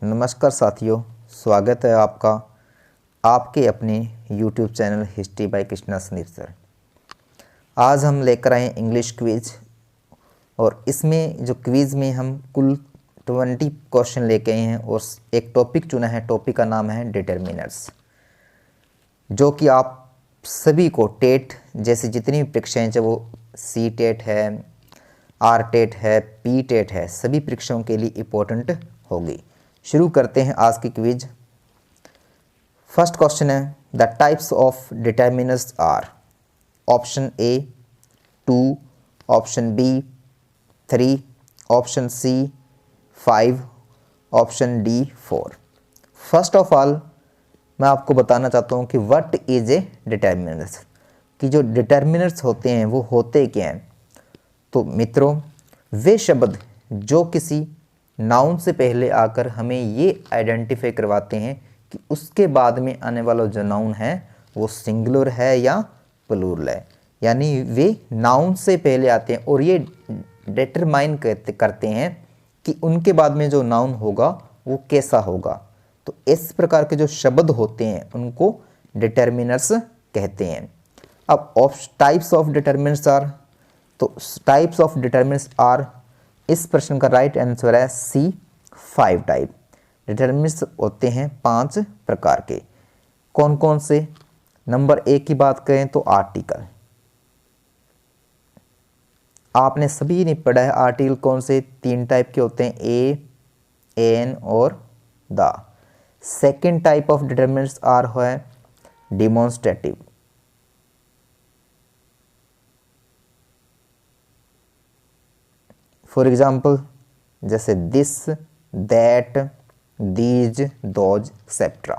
नमस्कार साथियों, स्वागत है आपका आपके अपने YouTube channel history by Krishna Sandeep sir. आज हम लेकर आए इंग्लिश क्विज और इसमें जो क्विज में हम कुल 20 क्वेश्चन लेके आए हैं और एक टॉपिक चुना है। टॉपिक का नाम है डिटर्मिनर्स, जो कि आप सभी को टेट जैसे जितनी भी परीक्षाएँ चाहे वो सी टेट है, आर टेट है, पी टेट है, सभी परीक्षाओं के लिए इम्पोर्टेंट होगी। शुरू करते हैं आज की क्विज। फर्स्ट क्वेश्चन है the types of determiners are. Option A 2, option B 3, option C 5, option D 4। First of all मैं आपको बताना चाहता हूँ कि व्हाट इज ए डिटर्मिनर्स, कि जो डिटर्मिनर्स होते हैं वो होते क्या हैं। तो मित्रों, वे शब्द जो किसी नाउन से पहले आकर हमें ये आइडेंटिफाई करवाते हैं कि उसके बाद में आने वाला जो नाउन है वो सिंगुलर है या प्लूरल है। यानी वे नाउन से पहले आते हैं और ये डिटरमाइन करते हैं कि उनके बाद में जो नाउन होगा वो कैसा होगा। तो इस प्रकार के जो शब्द होते हैं उनको डिटर्मिनर्स कहते हैं। अब टाइप्स ऑफ डिटर्मिनर्स आर, तो टाइप्स ऑफ डिटर्मिनर्स आर, इस प्रश्न का राइट आंसर है सी 5 टाइप। डिटर्मिनर्स होते हैं 5 प्रकार के। कौन कौन से? नंबर 1 की बात करें तो आर्टिकल। आपने सभी ने पढ़ा है आर्टिकल कौन से 3 टाइप के होते हैं, ए, एन और the. Second type of determiners are है डिमॉन्स्ट्रेटिव। फॉर एग्जाम्पल जैसे this, that, these, those etcetera.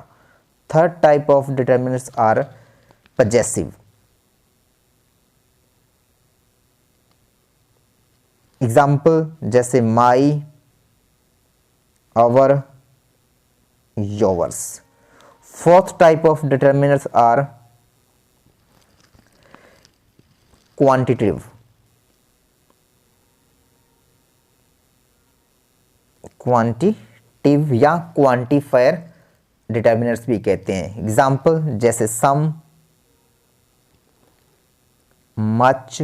Third type of determiners are possessive. Example जैसे my, our, yours. Fourth type of determiners are quantitative. Quantitive या quantifier determiners भी कहते हैं। Example जैसे some, much,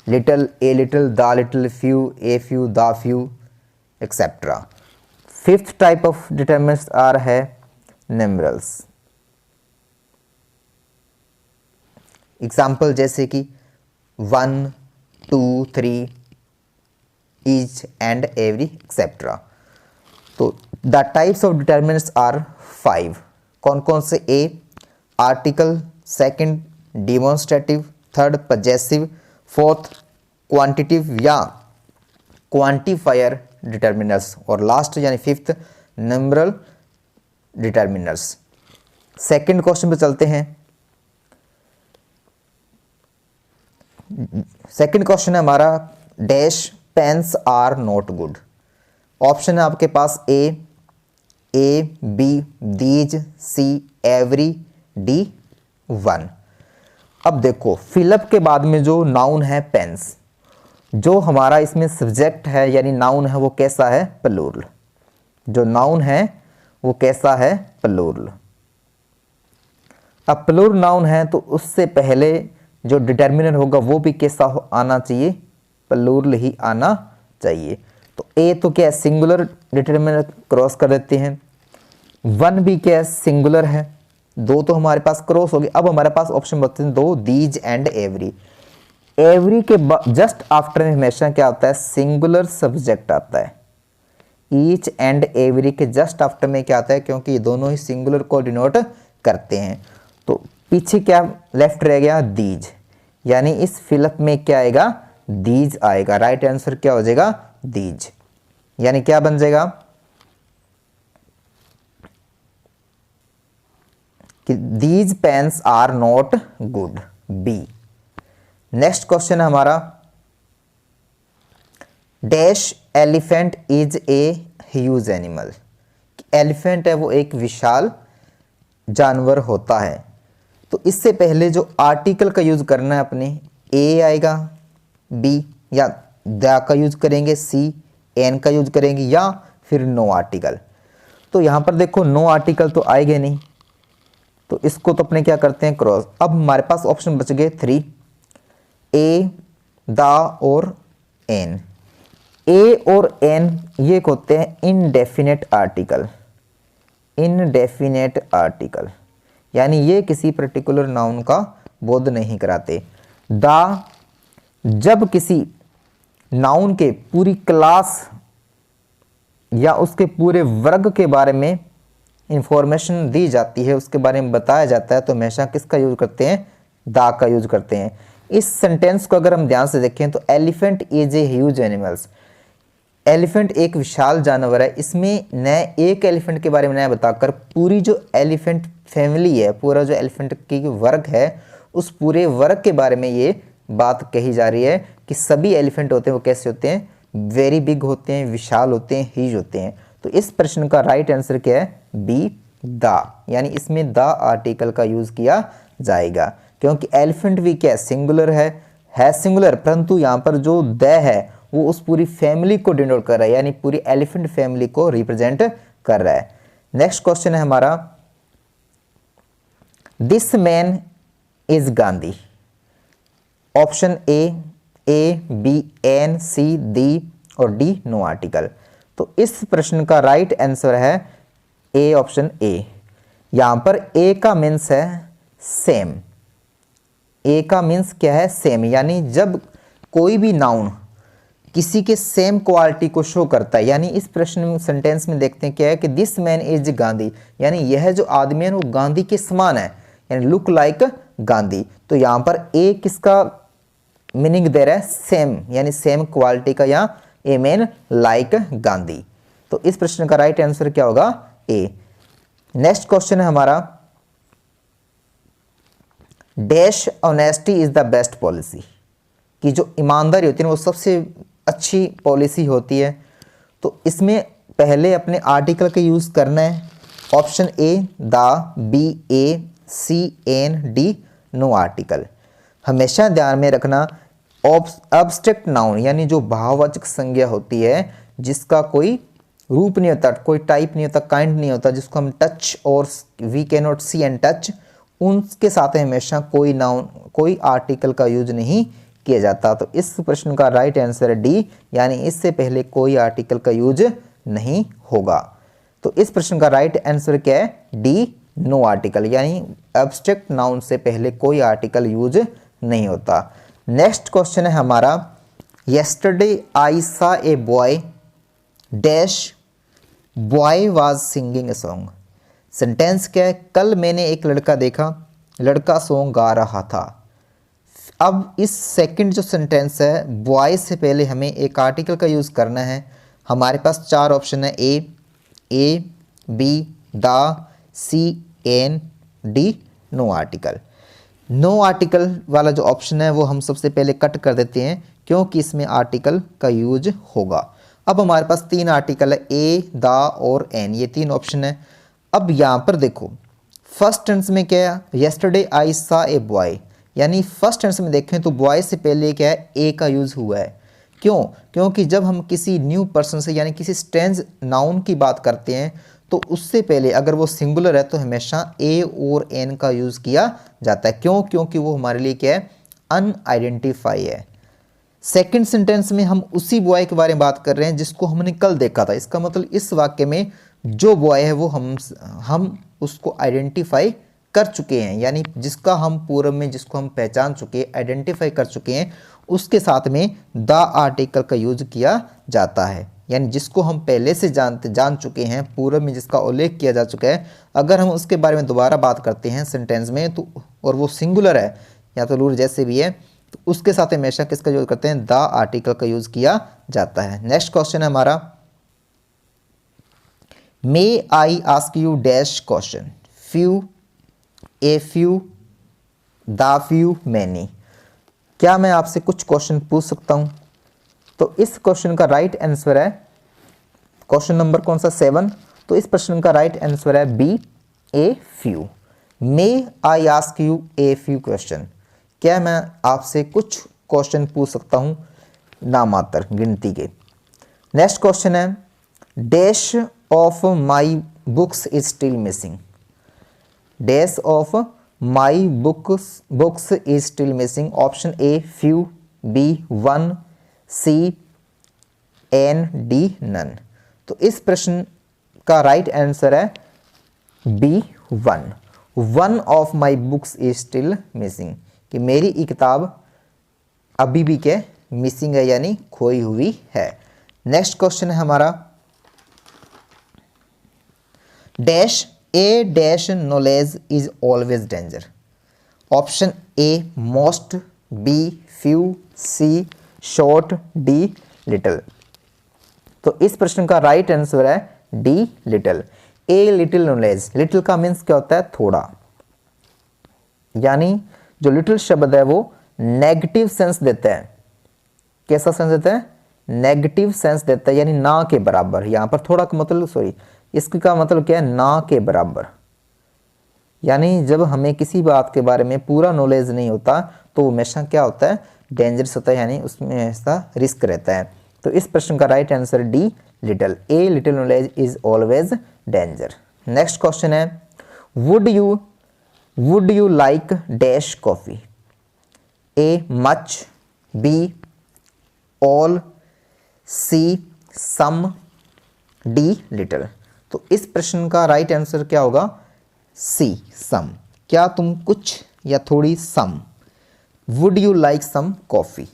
little, a little, the little, few, a few, the few etcetera. Fifth type of determiners are है numerals. Example जैसे कि 1, 2, 3, each and every etc. तो the types of determiners are 5। कौन कौन से? A article, second demonstrative, third possessive, fourth quantitive या quantifier determiners और last यानी fifth numeral determiners. Second question पे चलते हैं। सेकंड क्वेश्चन है हमारा dash pens are not good. Option है आपके पास A, B, these, C, every, D, 1। अब देखो फिलअप के बाद में जो नाउन है पेन्स, जो हमारा इसमें सब्जेक्ट है यानी नाउन है वो कैसा है? प्लूरल। जो नाउन है वो कैसा है? प्लूरल। अब प्लूरल नाउन है तो उससे पहले जो डिटर्मिनर होगा वो भी कैसा आना चाहिए? प्लूरल ही आना चाहिए। तो ए तो क्या है? सिंगुलर डिटर्मिनर क्रॉस कर देते हैं। 1 भी क्या है? सिंगुलर है। 2 तो हमारे पास क्रॉस हो गए। अब हमारे पास ऑप्शन बचते हैं 2, दीज एंड एवरी। एवरी के जस्ट आफ्टर में हमेशा क्या आता है? सिंगुलर सब्जेक्ट आता है। ईच एंड एवरी के जस्ट आफ्टर में क्या आता है? क्योंकि ये दोनों ही सिंगुलर को डिनोट करते हैं। तो पीछे क्या लेफ्ट रह गया? दीज। यानी इस फिलअप में क्या आएगा? दीज आएगा। राइट आंसर क्या हो जाएगा? दीज। यानी क्या बन जाएगा कि these pens are not good, B. Next question है हमारा dash elephant is a huge animal. Elephant है वो एक विशाल जानवर होता है। तो इससे पहले जो आर्टिकल का यूज करना है अपने, ए आएगा, बी या द का यूज करेंगे, सी, एन का यूज करेंगे या फिर नो आर्टिकल। तो यहाँ पर देखो नो आर्टिकल तो आएगा नहीं, तो इसको तो अपने क्या करते हैं क्रॉस। अब हमारे पास ऑप्शन बच गए 3, ए, द और एन। ए और एन ये होते हैं इनडेफिनेट आर्टिकल, इनडेफिनेट आर्टिकल, यानी ये किसी पर्टिकुलर नाउन का बोध नहीं कराते। द जब किसी नाउन के पूरी क्लास या उसके पूरे वर्ग के बारे में इंफॉर्मेशन दी जाती है, उसके बारे में बताया जाता है, तो हमेशा किसका यूज करते हैं, दा का यूज करते हैं। इस सेंटेंस को अगर हम ध्यान से देखें तो elephant is a huge animals, elephant एक विशाल जानवर है। इसमें न एक एलिफेंट के बारे में नया बताकर पूरी जो एलिफेंट फैमिली है, पूरा जो एलिफेंट की वर्ग है, उस पूरे वर्ग के बारे में ये बात कही जा रही है कि सभी एलिफेंट होते हैं वो कैसे होते हैं, वेरी बिग होते हैं, विशाल होते हैं, ह्यूज होते हैं। तो इस प्रश्न का राइट आंसर क्या है, बी, द, यानी इसमें द आर्टिकल का यूज किया जाएगा, क्योंकि एलिफेंट भी क्या सिंगुलर है सिंगुलर, परंतु यहाँ पर जो द है वो उस पूरी फैमिली को डिनोट कर रहा है, यानी पूरी एलिफेंट फैमिली को रिप्रेजेंट कर रहा है। नेक्स्ट क्वेश्चन है हमारा, this man is Gandhi. Option A, B, an, C, D और डी नो आर्टिकल। तो इस प्रश्न का राइट आंसर है ए, ऑप्शन ए। यहां पर ए का मीन्स है सेम, ए का मीन्स क्या है, सेम, यानी जब कोई भी नाउन किसी के सेम क्वालिटी को शो करता है, यानी इस प्रश्न में सेंटेंस में देखते हैं क्या है कि दिस मैन इज गांधी, यानी यह जो आदमी है वो गांधी के समान है, यानी लुक लाइक गांधी। तो यहां पर ए किसका मीनिंग दे रहा है, सेम, यानी सेम क्वालिटी का, या ए मैन लाइक गांधी। तो इस प्रश्न का राइट आंसर क्या होगा, ए। नेक्स्ट क्वेश्चन है हमारा, dash honesty is the best policy, कि जो ईमानदारी होती है वो सबसे अच्छी पॉलिसी होती है। तो इसमें पहले अपने आर्टिकल का यूज करना है। Option A the, B a, C an, D no article. हमेशा ध्यान में रखना एब्स्ट्रैक्ट नाउन, यानी जो भाववाचक संज्ञा होती है, जिसका कोई रूप नहीं होता, कोई टाइप नहीं होता, काइंड नहीं होता, जिसको हम टच और we can not see and touch, उनके साथ हमेशा कोई नाउन, कोई आर्टिकल का यूज नहीं किया जाता। तो इस प्रश्न का राइट आंसर है डी, यानी इससे पहले कोई आर्टिकल का यूज नहीं होगा। तो इस प्रश्न का राइट आंसर क्या है, डी नो आर्टिकल, यानी एब्स्ट्रैक्ट नाउन से पहले कोई आर्टिकल यूज नहीं होता। नेक्स्ट क्वेश्चन है हमारा, येस्टरडे आई सा a boy dash boy was singing a song. Sentence क्या है, कल मैंने एक लड़का देखा, लड़का सॉन्ग गा रहा था। अब इस सेकंड जो सेंटेंस है, बॉय से पहले हमें एक आर्टिकल का यूज़ करना है। हमारे पास 4 ऑप्शन है, A, B, the, C, an, D no article. No article वाला जो ऑप्शन है वो हम सबसे पहले कट कर देते हैं, क्योंकि इसमें आर्टिकल का यूज होगा। अब हमारे पास 3 आर्टिकल है, ए, द और एन, ये 3 ऑप्शन है। अब यहाँ पर देखो फर्स्ट टेंस में क्या है, येस्टरडे आई सा ए बॉय, यानी फर्स्ट टेंस में देखें तो बॉय से पहले क्या है, ए का यूज हुआ है। क्यों? क्योंकि जब हम किसी न्यू पर्सन से यानी किसी स्ट्रेंज नाउन की बात करते हैं तो उससे पहले अगर वो सिंगुलर है तो हमेशा ए और एन का यूज़ किया जाता है। क्यों? क्योंकि वो हमारे लिए क्या है, अनआइडेंटिफाई है। सेकंड सेंटेंस में हम उसी बॉय के बारे में बात कर रहे हैं जिसको हमने कल देखा था। इसका मतलब इस वाक्य में जो बॉय है वो हम उसको आइडेंटिफाई कर चुके हैं, यानी जिसका हम पूर्व में जिसको हम पहचान चुके, आइडेंटिफाई कर चुके हैं, उसके साथ में द आर्टिकल का यूज किया जाता है। यानी जिसको हम पहले से जान चुके हैं, पूर्व में जिसका उल्लेख किया जा चुका है, अगर हम उसके बारे में दोबारा बात करते हैं सेंटेंस में तो, और वो सिंगुलर है या तो लूर जैसे भी है, तो उसके साथ हमेशा किसका यूज करते हैं, द आर्टिकल का यूज किया जाता है। नेक्स्ट क्वेश्चन है हमारा, may I ask you dash question, few, a few, the few, many. क्या मैं आपसे कुछ क्वेश्चन पूछ सकता हूं? तो इस क्वेश्चन का राइट आंसर है, क्वेश्चन नंबर कौन सा 7, तो इस प्रश्न का राइट आंसर है B, a few. May I ask you a few question, क्या मैं आपसे कुछ क्वेश्चन पूछ सकता हूं, नामात्र गिनती के। नेक्स्ट क्वेश्चन है, dash of my books is still missing. Dash of my books is still missing. Option A few, B one, C an, D none. तो इस प्रश्न का राइट आंसर है B one. One of my books is still missing, कि मेरी एक किताब अभी भी क्या मिसिंग है यानी खोई हुई है। नेक्स्ट क्वेश्चन है हमारा, dash a dash knowledge is always danger. Option A most, B few, C short, D little. तो इस प्रश्न का राइट आंसर है D little. A little knowledge, little का मीन्स क्या होता है, थोड़ा, यानी जो लिटिल शब्द है वो नेगेटिव सेंस देता है। कैसा सेंस देता है, नेगेटिव सेंस देता है, यानी ना के बराबर। यहां पर थोड़ा का मतलब सॉरी इसका मतलब क्या है, ना के बराबर। यानी जब हमें किसी बात के बारे में पूरा नॉलेज नहीं होता तो हमेशा क्या होता है, डेंजरस होता है, यानी उसमें ऐसा रिस्क रहता है। तो इस प्रश्न का right answer D little. A little knowledge is always danger. Next question है, would you like dash coffee. A much, B all, C some, D little. तो इस प्रश्न का राइट आंसर क्या होगा, सी सम। क्या तुम कुछ या थोड़ी, some. Would you like some coffee,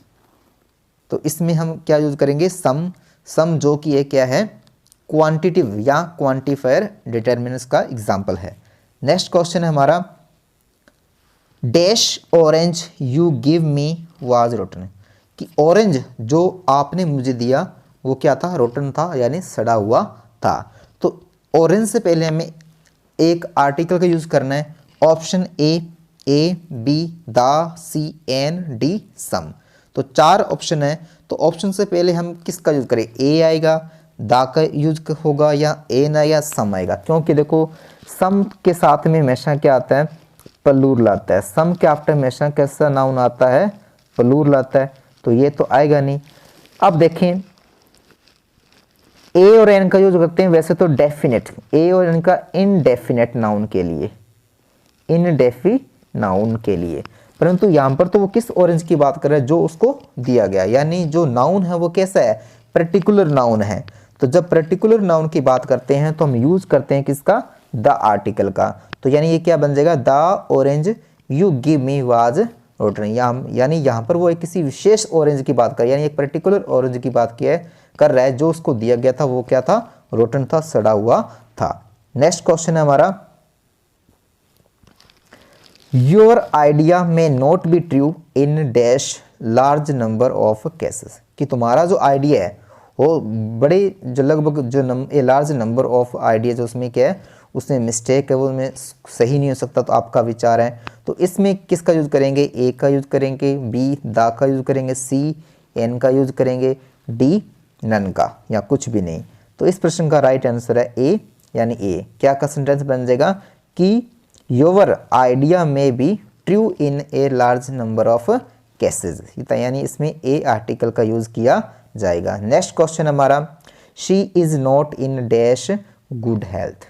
तो इसमें हम क्या यूज करेंगे, सम। सम जो कि ये क्या है, क्वांटिटिव या क्वांटिफायर डिटर्मिनेंट्स का एग्जाम्पल है। नेक्स्ट क्वेश्चन है हमारा, dash orange you give me was rotten. कि ऑरेंज जो आपने मुझे दिया वो क्या था, रोटन था, यानी सड़ा हुआ था। तो ऑरेंज से पहले हमें एक आर्टिकल का यूज करना है। Option A B the, C an, D some. तो चार ऑप्शन है, तो ऑप्शन से पहले हम किसका यूज करें, ए आएगा, दा का यूज होगा, या एन आएगा, सम आएगा। क्योंकि देखो सम के साथ में हमेशा क्या आता है, प्लूरल लाता है। सम के आफ्टर हमेशा कैसा नाउन आता है, प्लूरल लाता है, तो ये तो आएगा नहीं। अब देखें ए और एन का यूज करते हैं वैसे तो डेफिनेट, ए और एन का इनडेफिनेट नाउन के लिए, इनडेफिनेट नाउन के लिए, परंतु यहां पर तो वो किस ऑरेंज की बात कर रहा है, जो उसको दिया गया, यानी जो नाउन है वो कैसा है, पर्टिकुलर नाउन है। तो जब पर्टिकुलर नाउन की बात करते हैं तो हम यूज करते हैं किसका, द आर्टिकल का। तो यानी ये क्या बन जाएगा, the orange you give me was rotten. यानी यहाँ पर वो एक किसी विशेष ऑरेंज की बात कर, यानी एक पर्टिकुलर ऑरेंज की बात कर रहा है, जो उसको दिया गया था वो क्या था, रोटन था, सड़ा हुआ था। नेक्स्ट क्वेश्चन है हमारा, योर आइडिया में not be true in dash large number of cases. कि तुम्हारा जो आइडिया है वो बड़े जो लगभग जो लार्ज नंबर ऑफ आइडिया जो उसमें क्या है, उसमें मिस्टेक है, वो में सही नहीं हो सकता, तो आपका विचार है। तो इसमें किसका यूज करेंगे, ए का यूज करेंगे, बी दा का यूज करेंगे, सी एन का यूज करेंगे, डी नन का, या कुछ भी नहीं। तो इस प्रश्न का राइट आंसर है ए, यानी ए। क्या का सेंटेंस बन जाएगा कि योर आइडिया में be true in a large number of cases, यानी इसमें ए आर्टिकल का यूज किया जाएगा। नेक्स्ट क्वेश्चन हमारा, she is not in dash good health.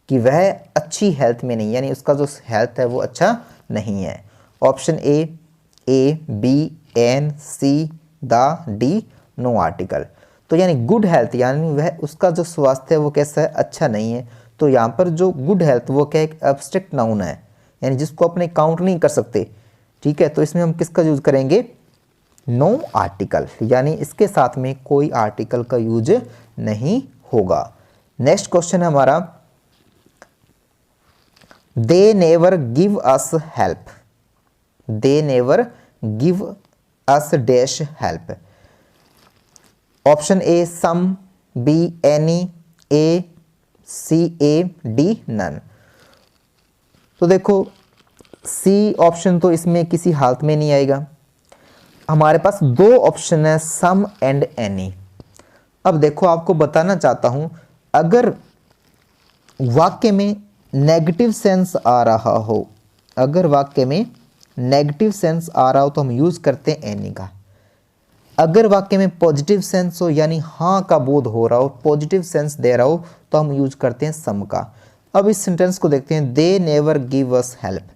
कि वह अच्छी हेल्थ में नहीं, यानी उसका जो हेल्थ है वो अच्छा नहीं है। Option A B an, C the, D no article. तो यानी गुड हेल्थ, यानी वह उसका जो स्वास्थ्य है वो कैसा है, अच्छा नहीं है। तो यहाँ पर जो गुड हेल्थ वो क्या एक एब्स्ट्रैक्ट नाउन है, यानी जिसको अपने काउंट नहीं कर सकते, ठीक है। तो इसमें हम किसका यूज करेंगे, नो आर्टिकल, यानी इसके साथ में कोई आर्टिकल का यूज नहीं होगा। नेक्स्ट क्वेश्चन है हमारा, they never give us help. They never give us dash help. Option A some, B any, a C a, D none. तो देखो सी ऑप्शन तो इसमें किसी हालत में नहीं आएगा। हमारे पास दो ऑप्शन है, सम एंड एनी। अब देखो आपको बताना चाहता हूं, अगर वाक्य में नेगेटिव सेंस आ रहा हो, अगर वाक्य में नेगेटिव सेंस आ रहा हो तो हम यूज करते हैं एनी का। अगर वाक्य में पॉजिटिव सेंस हो यानी हाँ का बोध हो रहा हो, पॉजिटिव सेंस दे रहा हो, तो हम यूज करते हैं सम का। अब इस सेंटेंस को देखते हैं, दे नेवर गिव अस हेल्प।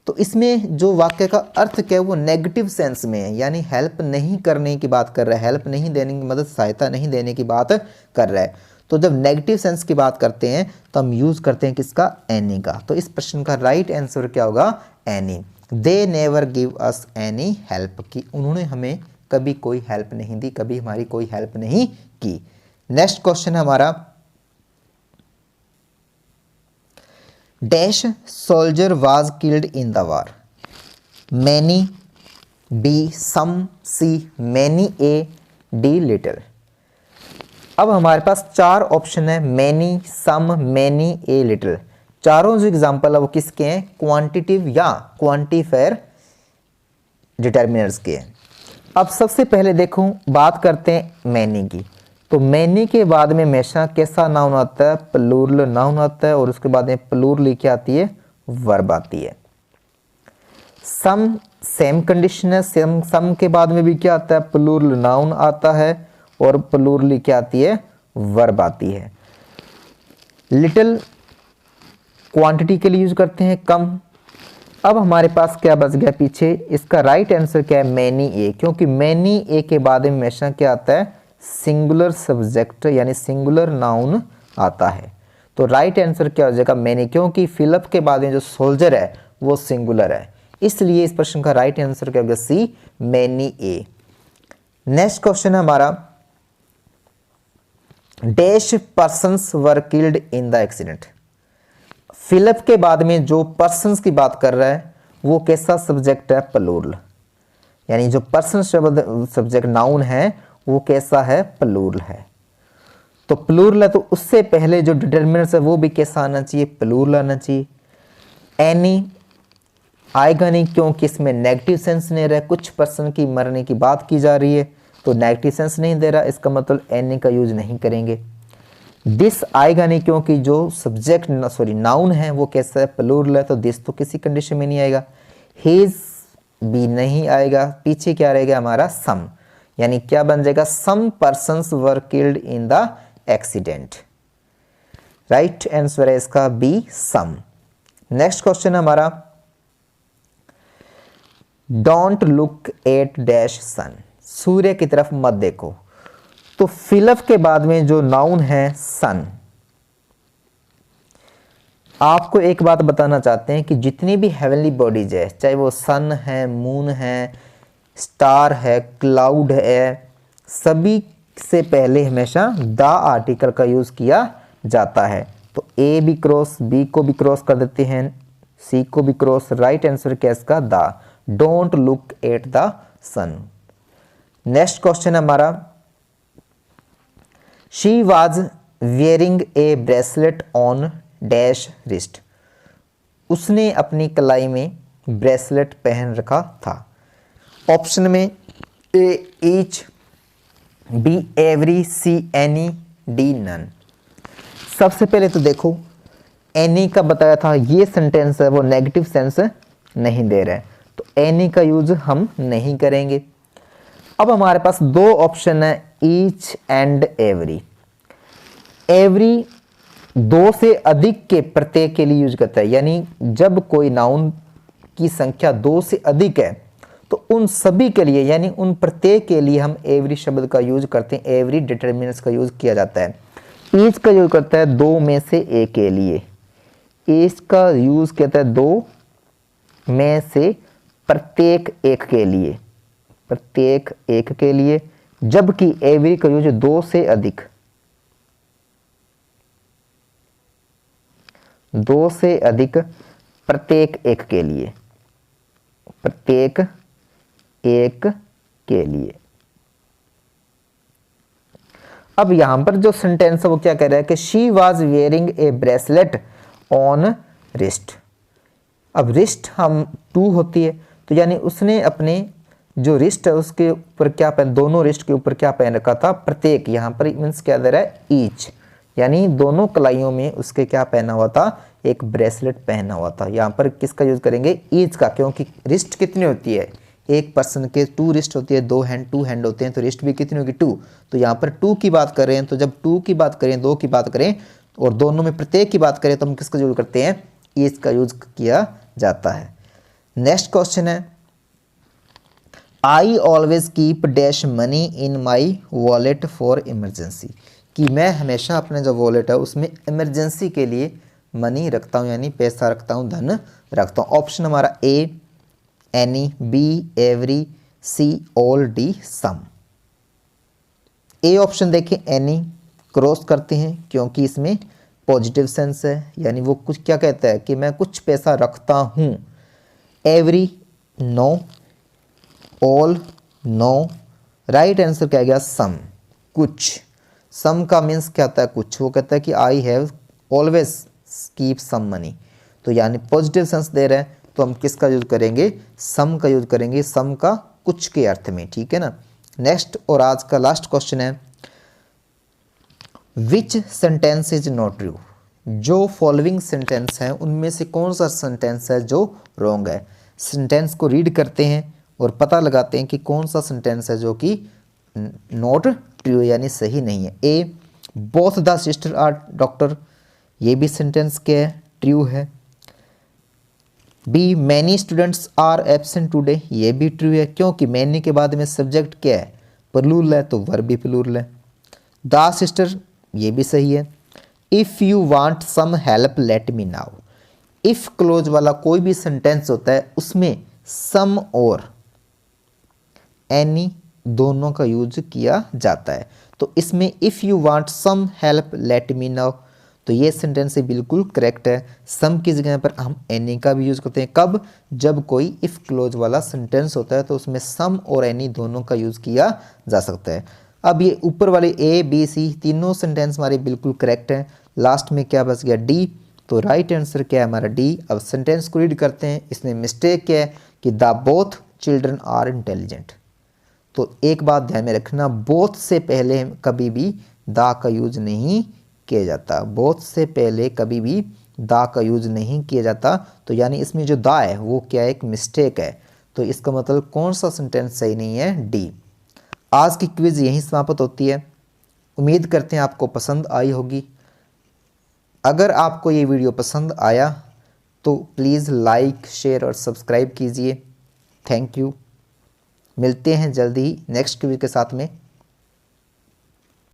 तो इसमें जो वाक्य का अर्थ क्या है वो नेगेटिव सेंस में है, यानी हेल्प नहीं करने की बात कर रहा है, हेल्प नहीं देने की, मदद सहायता नहीं देने की बात कर रहा है। तो जब नेगेटिव सेंस की बात करते हैं तो हम यूज करते हैं किसका, एनी का। तो इस प्रश्न का राइट आंसर क्या होगा, एनी। दे never give us any help, कि उन्होंने हमें कभी कोई हेल्प नहीं दी, कभी हमारी कोई हेल्प नहीं की। नेक्स्ट क्वेश्चन है हमारा, dash soldier was killed in the war, many, B some, C many, a D little. अब हमारे पास चार ऑप्शन है, many, some, many, a little. चारों जो एग्जाम्पल है वो किसके हैं, क्वांटिटिव या क्वांटिफायर डिटर्मिनर्स के हैं। अब सबसे पहले देखो बात करते हैं मैनी की। तो मैनी के बाद में हमेशा कैसा नाउन आता है, प्लूरल नाउन आता है, और उसके बाद में प्लूरल क्या आती है, वर्ब आती है। सम सेम कंडीशन है, सम के बाद में भी क्या आता है, प्लूरल नाउन आता है, और प्लूरल क्या आती है, वर्ब आती है। लिटिल क्वांटिटी के लिए यूज करते हैं, कम। अब हमारे पास क्या बच गया पीछे, इसका राइट आंसर क्या है, मैनी ए, क्योंकि मैनी ए के बाद में हमेशा क्या आता है, सिंगुलर सब्जेक्ट यानी सिंगुलर नाउन आता है। तो राइट आंसर क्या हो जाएगा, मैनी, क्योंकि फिलअप के बाद में जो सोल्जर है वो सिंगुलर है, इसलिए इस प्रश्न का राइट आंसर क्या होगा, सी मैनी ए। नेक्स्ट क्वेश्चन है हमारा, dash persons were killed in the accident. Fill up के बाद में जो पर्सन्स की बात कर रहा है वो कैसा सब्जेक्ट है, प्लूरल, यानी जो पर्सन शब्द सब्जेक्ट नाउन है वो कैसा है, प्लूरल है। तो प्लूरल है तो उससे पहले जो डिटर्मिनर्स है वो भी कैसा आना चाहिए, प्लूरल आना चाहिए। एनी आएगा नहीं क्योंकि इसमें नेगेटिव सेंस नहीं रहा है, कुछ पर्सन की मरने की बात की जा रही है तो नेगेटिव सेंस नहीं दे रहा, इसका मतलब एनी का यूज नहीं करेंगे। दिस आएगा नहीं क्योंकि जो सब्जेक्ट नाउन है वो कैसा है, प्लूरल है, तो दिस तो किसी कंडीशन में नहीं आएगा। हिज भी नहीं आएगा, पीछे क्या रहेगा हमारा, सम, यानी क्या बन जाएगा, some persons were killed in the accident. Right answer है इसका बी सम। नेक्स्ट क्वेश्चन हमारा, don't look at dash sun, सूर्य की तरफ मत देखो। तो फिलअप के बाद में जो नाउन है सन, आपको एक बात बताना चाहते हैं कि जितनी भी हेवनली बॉडीज है, चाहे वो सन है, मून है, स्टार है, क्लाउड है, सभी से पहले हमेशा द आर्टिकल का यूज किया जाता है। तो ए भी क्रॉस, बी को भी क्रॉस कर देते हैं, सी को भी क्रॉस। राइट आंसर क्या है इसका, the. Don't look at the sun. Next question हमारा, she was wearing a bracelet on dash wrist, उसने अपनी कलाई में ब्रेसलेट पहन रखा था। ऑप्शन में A each, B every, C any, D none. सबसे पहले तो देखो एनी का बताया था, ये सेंटेंस है वो नेगेटिव सेंस नहीं दे रहा है, तो एनी का यूज हम नहीं करेंगे। अब हमारे पास दो ऑप्शन है, ईच एंड एवरी। एवरी दो से अधिक के प्रत्येक के लिए यूज करता है, यानी जब कोई नाउन की संख्या दो से अधिक है तो उन सभी के लिए, यानी उन प्रत्येक के लिए हम एवरी शब्द का यूज करते हैं, एवरी डिटर्मिनर्स का यूज किया जाता है। ईच का यूज करता है दो में से एक के लिए, ईच का यूज कहता है दो में से प्रत्येक एक के लिए, प्रत्येक एक के लिए, जबकि एवरी का यूज दो से अधिक, दो से अधिक प्रत्येक एक के लिए, प्रत्येक एक के लिए। अब यहां पर जो सेंटेंस है वो क्या कह रहा है कि she was wearing a bracelet on wrist. अब रिस्ट हम टू होती है, तो यानी उसने अपने जो रिस्ट है उसके ऊपर क्या पहन, दोनों रिस्ट के ऊपर क्या पहन रखा था, प्रत्येक। यहाँ पर मीन्स क्या दे रहा है, ईच, यानी दोनों कलाइयों में उसके क्या पहना हुआ था, एक ब्रेसलेट पहना हुआ था। यहाँ पर किसका यूज करेंगे, ईच का, क्योंकि रिस्ट कितनी होती है, एक पर्सन के 2 रिस्ट होती है, 2 हैंड 2 हैंड होते हैं, तो रिस्ट भी कितनी होगी 2। तो यहाँ पर 2 की बात कर रहे हैं, तो जब 2 की बात करें, 2 की बात करें और दोनों में प्रत्येक की बात करें तो हम किसका यूज करते हैं, इज का यूज किया जाता है। नेक्स्ट क्वेश्चन है, I always keep dash money in my wallet for emergency, कि मैं हमेशा अपने जो वॉलेट है उसमें इमरजेंसी के लिए मनी रखता हूँ, यानी पैसा रखता हूँ, धन रखता हूँ। ऑप्शन हमारा A any, B every, C all, D some. A option देखें, एनी क्रॉस करते हैं क्योंकि इसमें पॉजिटिव सेंस है, यानी वो कुछ क्या कहता है कि मैं कुछ पैसा रखता हूँ। Every no, all no, right answer क्या गया सम, कुछ। सम का मीन्स क्या होता है, कुछ। वो कहता है कि I have always keep some money, तो यानी पॉजिटिव सेंस दे रहा है, तो हम किसका यूज करेंगे, सम का यूज करेंगे, सम का कुछ के अर्थ में, ठीक है ना। नेक्स्ट और आज का लास्ट क्वेश्चन है, विच सेंटेंस इज नॉट ट्रू, जो फॉलोइंग सेंटेंस है उनमें से कौन सा सेंटेंस है जो रॉन्ग है। सेंटेंस को रीड करते हैं और पता लगाते हैं कि कौन सा सेंटेंस है जो कि नॉट ट्रू यानी सही नहीं है। A both the sister are doctor, ये भी सेंटेंस क्या है, ट्रू है। B many students are absent today, ये भी ट्रू है क्योंकि मैनी के बाद में सब्जेक्ट क्या है, प्लूरल है, तो वर्ब भी प्लूरल है। द सिस्टर, ये भी सही है। If you want some help let me now, if close वाला कोई भी सेंटेंस होता है उसमें सम और एनी दोनों का यूज किया जाता है, तो इसमें if you want some help let me now, तो ये सेंटेंस बिल्कुल करेक्ट है। सम की जगह पर हम एनी का भी यूज़ करते हैं, कब, जब कोई इफ़ क्लोज वाला सेंटेंस होता है तो उसमें सम और एनी दोनों का यूज़ किया जा सकता है। अब ये ऊपर वाले ए बी सी तीनों सेंटेंस हमारे बिल्कुल करेक्ट हैं, लास्ट में क्या बच गया डी, तो राइट आंसर क्या है हमारा डी। अब सेंटेंस को रीड करते हैं, इसमें मिस्टेक क्या है कि the both children are intelligent, तो एक बात ध्यान में रखना, बोथ से पहले कभी भी द का यूज नहीं किया जाता, बोथ से पहले कभी भी द का यूज नहीं किया जाता, तो यानी इसमें जो द है वो क्या है, एक मिस्टेक है, तो इसका मतलब कौन सा सेंटेंस सही नहीं है, डी। आज की क्विज यहीं समाप्त होती है, उम्मीद करते हैं आपको पसंद आई होगी। अगर आपको ये वीडियो पसंद आया तो प्लीज़ लाइक शेयर और सब्सक्राइब कीजिए। थैंक यू, मिलते हैं जल्दी ही नेक्स्ट क्विज के साथ में।